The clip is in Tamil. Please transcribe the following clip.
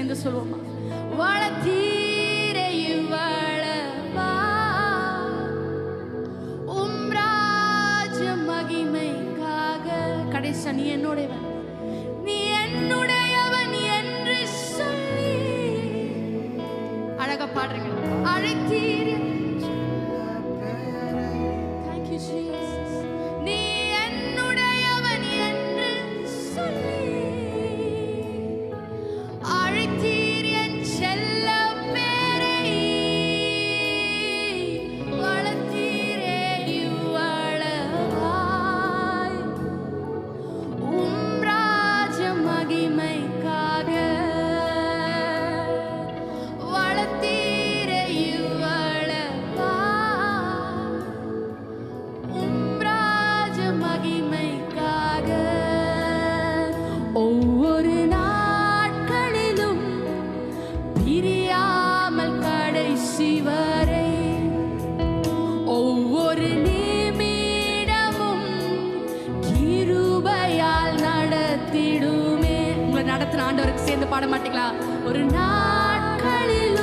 சேர்ந்து சொல்லுவோமா? வளர்த்தீரே இவ்வளவா உம் ராஜ மகிமைக்காக. கடைசி நீ என்னுடையவன், நீ என்னுடையவன் என்று சொல்லி அழகா பாடுறீங்க. அழைத்தீரே. Thank you Jesus. நீ என்னுடையவன் என்று சொல்லி அழைத்தீர் என் செல்ல பேரை. வளர்த்தீரே இவ்வளவாய் உம் ராஜ மகிமைக்காக. வளர்த்தீரே இவ்வளவாய் உம் ராஜ மகிமைக்காக. ஒவ்வொரு நாட்களிலும் பிரியாமல் கடைசி வரை ஒவ்வொரு நிமிடமும் கிருபையால் நடத்திடுமே. உங்களை நடத்தின ஆண்டவருக்கு சேர்ந்து பாட மாட்டீங்களா? ஒரு நாட்களிலும்